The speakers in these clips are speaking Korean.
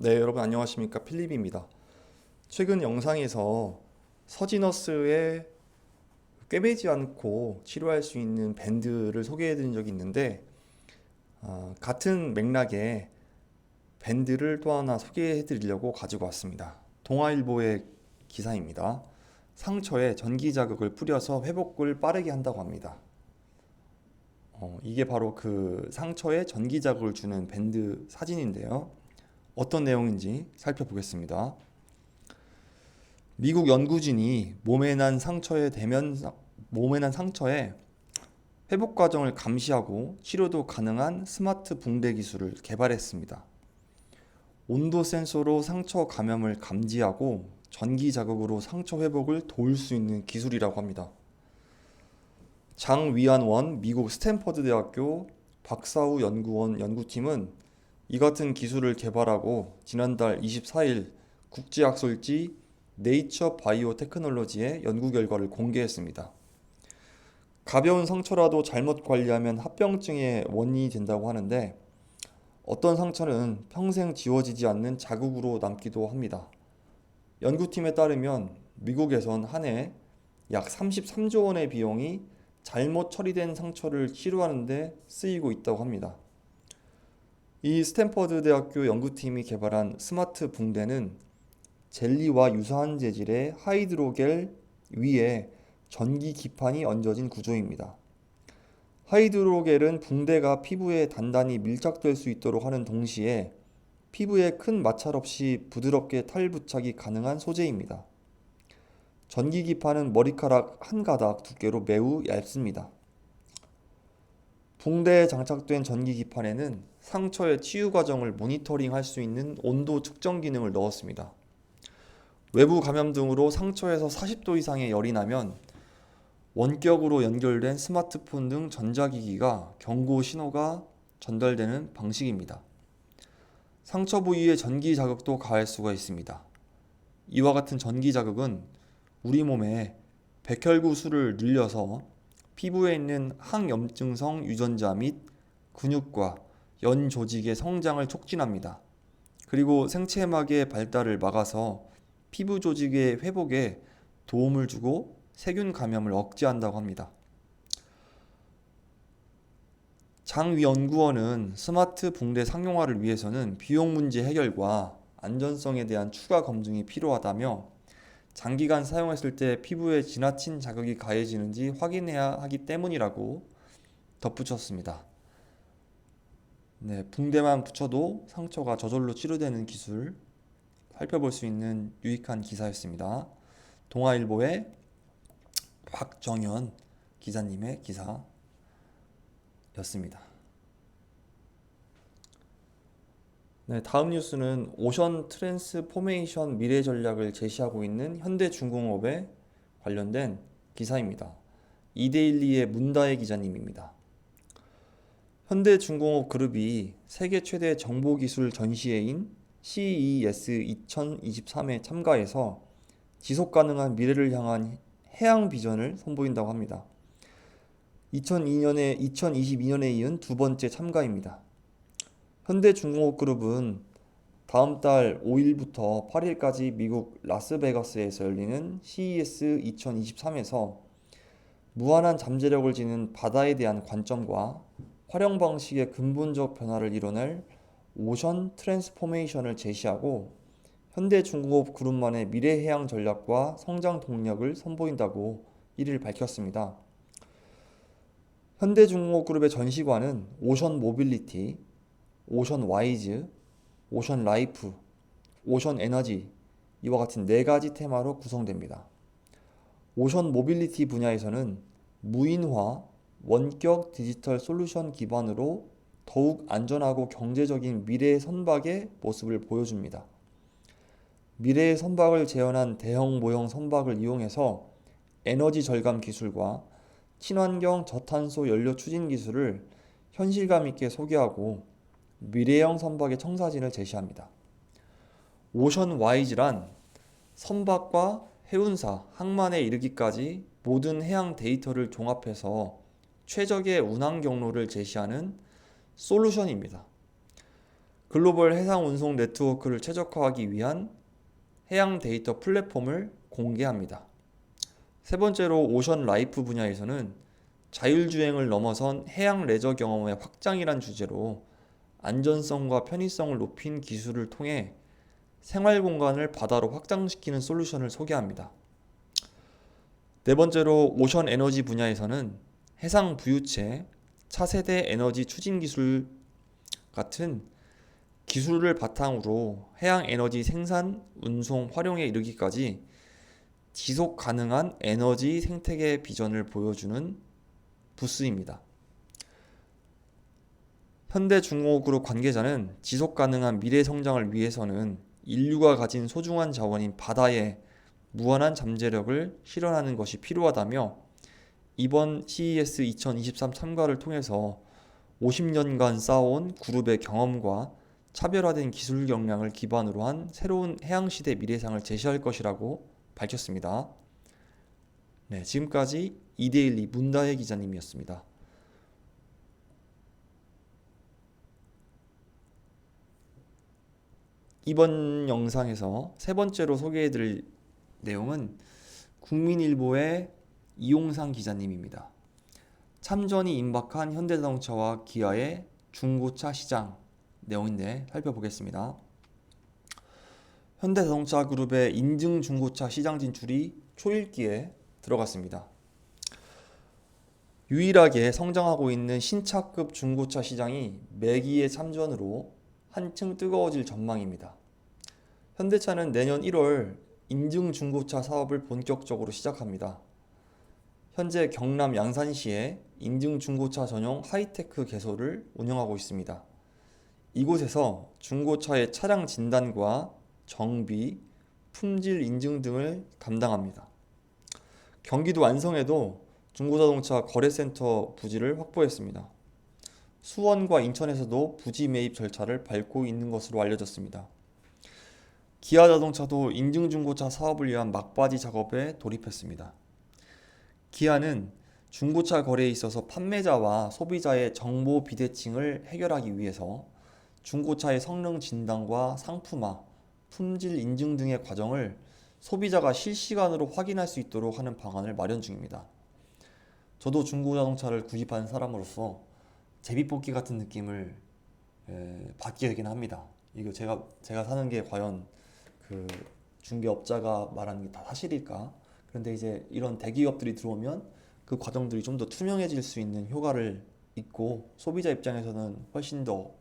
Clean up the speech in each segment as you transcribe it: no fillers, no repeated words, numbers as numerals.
네, 여러분 안녕하십니까? 필립입니다. 최근 영상에서 서지너스의 꿰매지 않고 치료할 수 있는 밴드를 소개해 드린 적이 있는데, 같은 맥락의 밴드를 또 하나 소개해 드리려고 가지고 왔습니다. 동아일보의 기사입니다. 상처에 전기 자극을 뿌려서 회복을 빠르게 한다고 합니다. 이게 바로 그 상처에 전기 자극을 주는 밴드 사진인데요. 어떤 내용인지 살펴보겠습니다. 미국 연구진이 몸에 난 상처의 회복 과정을 감시하고 치료도 가능한 스마트 붕대 기술을 개발했습니다. 온도 센서로 상처 감염을 감지하고 전기 자극으로 상처 회복을 도울 수 있는 기술이라고 합니다. 장위안원 미국 스탠퍼드 대학교 박사우 연구원 연구팀은 이 같은 기술을 개발하고 지난달 24일 국제학술지 네이처 바이오 테크놀로지의 연구 결과를 공개했습니다. 가벼운 상처라도 잘못 관리하면 합병증의 원인이 된다고 하는데, 어떤 상처는 평생 지워지지 않는 자국으로 남기도 합니다. 연구팀에 따르면 미국에선 한 해 약 33조 원의 비용이 잘못 처리된 상처를 치료하는 데 쓰이고 있다고 합니다. 이 스탠퍼드 대학교 연구팀이 개발한 스마트 붕대는 젤리와 유사한 재질의 하이드로겔 위에 전기 기판이 얹어진 구조입니다. 하이드로겔은 붕대가 피부에 단단히 밀착될 수 있도록 하는 동시에 피부에 큰 마찰 없이 부드럽게 탈부착이 가능한 소재입니다. 전기 기판은 머리카락 한 가닥 두께로 매우 얇습니다. 붕대에 장착된 전기 기판에는 상처의 치유 과정을 모니터링할 수 있는 온도 측정 기능을 넣었습니다. 외부 감염 등으로 상처에서 40도 이상의 열이 나면 원격으로 연결된 스마트폰 등 전자기기가 경고 신호가 전달되는 방식입니다. 상처 부위에 전기 자극도 가할 수가 있습니다. 이와 같은 전기 자극은 우리 몸에 백혈구 수를 늘려서 피부에 있는 항염증성 유전자 및 근육과 연 조직의 성장을 촉진합니다. 그리고 생체막의 발달을 막아서 피부 조직의 회복에 도움을 주고 세균 감염을 억제한다고 합니다. 장 연구원은 스마트 붕대 상용화를 위해서는 비용 문제 해결과 안전성에 대한 추가 검증이 필요하다며, 장기간 사용했을 때 피부에 지나친 자극이 가해지는지 확인해야 하기 때문이라고 덧붙였습니다. 네, 붕대만 붙여도 상처가 저절로 치료되는 기술 살펴볼 수 있는 유익한 기사였습니다. 동아일보의 박정현 기자님의 기사였습니다. 네, 다음 뉴스는 오션 트랜스포메이션 미래 전략을 제시하고 있는 현대중공업에 관련된 기사입니다. 이데일리의 문다혜 기자님입니다. 현대중공업 그룹이 세계 최대 정보기술 전시회인 CES 2023에 참가해서 지속가능한 미래를 향한 해양 비전을 선보인다고 합니다. 2022년에 이은 두 번째 참가입니다. 현대중공업그룹은 다음 달 5일부터 8일까지 미국 라스베가스에서 열리는 CES 2023에서 무한한 잠재력을 지닌 바다에 대한 관점과 활용 방식의 근본적 변화를 이뤄낼 오션 트랜스포메이션을 제시하고 현대중공업 그룹만의 미래해양 전략과 성장 동력을 선보인다고 1일 밝혔습니다. 현대중공업 그룹의 전시관은 오션 모빌리티, 오션 와이즈, 오션 라이프, 오션 에너지 이와 같은 네 가지 테마로 구성됩니다. 오션 모빌리티 분야에서는 무인화, 원격 디지털 솔루션 기반으로 더욱 안전하고 경제적인 미래의 선박의 모습을 보여줍니다. 미래의 선박을 재현한 대형 모형 선박을 이용해서 에너지 절감 기술과 친환경 저탄소 연료 추진 기술을 현실감 있게 소개하고 미래형 선박의 청사진을 제시합니다. 오션 와이즈란 선박과 해운사, 항만에 이르기까지 모든 해양 데이터를 종합해서 최적의 운항 경로를 제시하는 솔루션입니다. 글로벌 해상 운송 네트워크를 최적화하기 위한 해양 데이터 플랫폼을 공개합니다. 세 번째로 오션 라이프 분야에서는 자율주행을 넘어선 해양 레저 경험의 확장이란 주제로 안전성과 편의성을 높인 기술을 통해 생활 공간을 바다로 확장시키는 솔루션을 소개합니다. 네 번째로 오션 에너지 분야에서는 해상 부유체, 차세대 에너지 추진 기술 같은 기술을 바탕으로 해양 에너지 생산, 운송, 활용에 이르기까지 지속 가능한 에너지 생태계 비전을 보여주는 부스입니다. 현대중공업그룹 관계자는 지속 가능한 미래 성장을 위해서는 인류가 가진 소중한 자원인 바다에 무한한 잠재력을 실현하는 것이 필요하다며 이번 CES 2023 참가를 통해서 50년간 쌓아온 그룹의 경험과 차별화된 기술 역량을 기반으로 한 새로운 해양시대 미래상을 제시할 것이라고 밝혔습니다. 네, 지금까지 이데일리 문다혜 기자님이었습니다. 이번 영상에서 세 번째로 소개해드릴 내용은 국민일보의 이용상 기자님입니다. 참전이 임박한 현대자동차와 기아의 중고차 시장 내용인데 살펴보겠습니다. 현대자동차 그룹의 인증 중고차 시장 진출이 초읽기에 들어갔습니다. 유일하게 성장하고 있는 신차급 중고차 시장이 매기의 참전으로 한층 뜨거워질 전망입니다. 현대차는 내년 1월 인증 중고차 사업을 본격적으로 시작합니다. 현재 경남 양산시에 인증 중고차 전용 하이테크 개소를 운영하고 있습니다. 이곳에서 중고차의 차량 진단과 정비, 품질 인증 등을 담당합니다. 경기도 완성에도 중고자동차 거래센터 부지를 확보했습니다. 수원과 인천에서도 부지 매입 절차를 밟고 있는 것으로 알려졌습니다. 기아자동차도 인증 중고차 사업을 위한 막바지 작업에 돌입했습니다. 기아는 중고차 거래에 있어서 판매자와 소비자의 정보 비대칭을 해결하기 위해서 중고차의 성능 진단과 상품화, 품질 인증 등의 과정을 소비자가 실시간으로 확인할 수 있도록 하는 방안을 마련 중입니다. 저도 중고자동차를 구입하는 사람으로서 제비뽑기 같은 느낌을 받게 되긴 합니다. 이거 제가 사는 게 과연 그 중개업자가 말하는 게 다 사실일까? 그런데 이제 이런 대기업들이 들어오면 그 과정들이 좀 더 투명해질 수 있는 효과를 있고 소비자 입장에서는 훨씬 더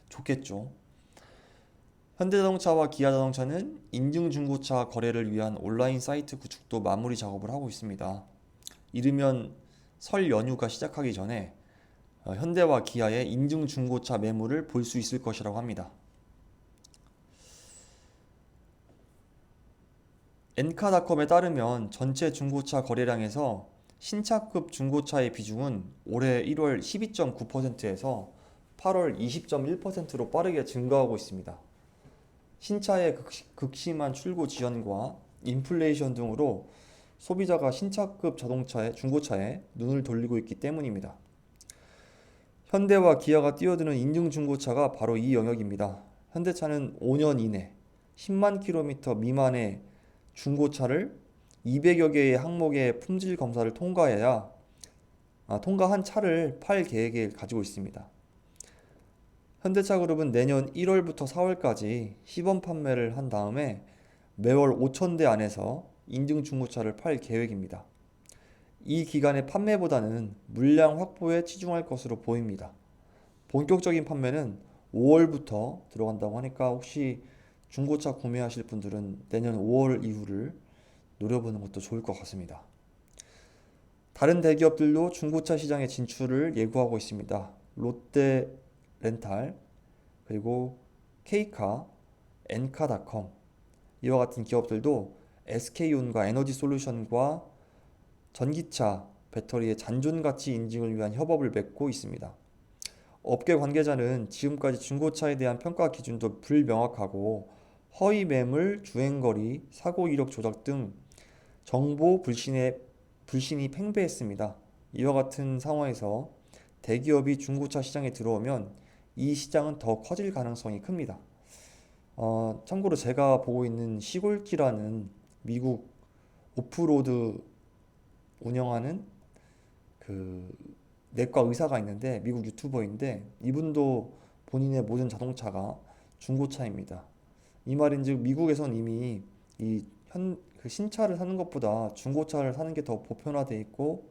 좋겠죠. 현대자동차와 기아자동차는 인증 중고차 거래를 위한 온라인 사이트 구축도 마무리 작업을 하고 있습니다. 이르면 설 연휴가 시작하기 전에 현대와 기아의 인증 중고차 매물을 볼 수 있을 것이라고 합니다. 엔카닷컴에 따르면 전체 중고차 거래량에서 신차급 중고차의 비중은 올해 1월 12.9%에서 8월 20.1%로 빠르게 증가하고 있습니다. 신차의 극심한 출고 지연과 인플레이션 등으로 소비자가 신차급 중고차에 눈을 돌리고 있기 때문입니다. 현대와 기아가 뛰어드는 인증 중고차가 바로 이 영역입니다. 현대차는 5년 이내 10만 킬로미터 미만의 중고차를 200여 개의 항목의 품질 검사를 통과한 차를 팔 계획을 가지고 있습니다. 현대차 그룹은 내년 1월부터 4월까지 시범 판매를 한 다음에 매월 5,000대 안에서 인증 중고차를 팔 계획입니다. 이 기간의 판매보다는 물량 확보에 치중할 것으로 보입니다. 본격적인 판매는 5월부터 들어간다고 하니까 혹시 중고차 구매하실 분들은 내년 5월 이후를 노려보는 것도 좋을 것 같습니다. 다른 대기업들도 중고차 시장의 진출을 예고하고 있습니다. 롯데 렌탈, 그리고 K카, 엔카닷컴 이와 같은 기업들도 SK온과 에너지솔루션과 전기차, 배터리의 잔존가치 인증을 위한 협업을 맺고 있습니다. 업계 관계자는 지금까지 중고차에 대한 평가 기준도 불명확하고 허위 매물, 주행거리, 사고 이력 조작 등 정보 불신이 팽배했습니다. 이와 같은 상황에서 대기업이 중고차 시장에 들어오면 이 시장은 더 커질 가능성이 큽니다. 참고로 제가 보고 있는 시골기라는 미국 오프로드 운영하는 그 내과 의사가 있는데 미국 유튜버인데 이분도 본인의 모든 자동차가 중고차입니다. 이 말인즉 미국에선 이미 그 신차를 사는 것보다 중고차를 사는 게 더 보편화돼 있고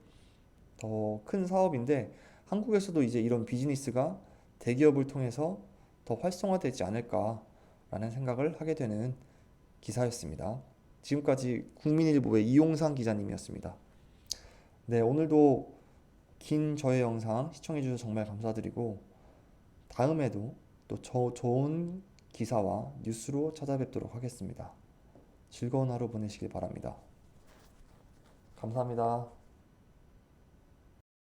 더 큰 사업인데 한국에서도 이제 이런 비즈니스가 대기업을 통해서 더 활성화되지 않을까라는 생각을 하게 되는 기사였습니다. 지금까지 국민일보의 이용상 기자님이었습니다. 네, 오늘도 긴 저의 영상 시청해주셔서 정말 감사드리고 다음에도 또 좋은 기사와 뉴스로 찾아뵙도록 하겠습니다. 즐거운 하루 보내시길 바랍니다. 감사합니다.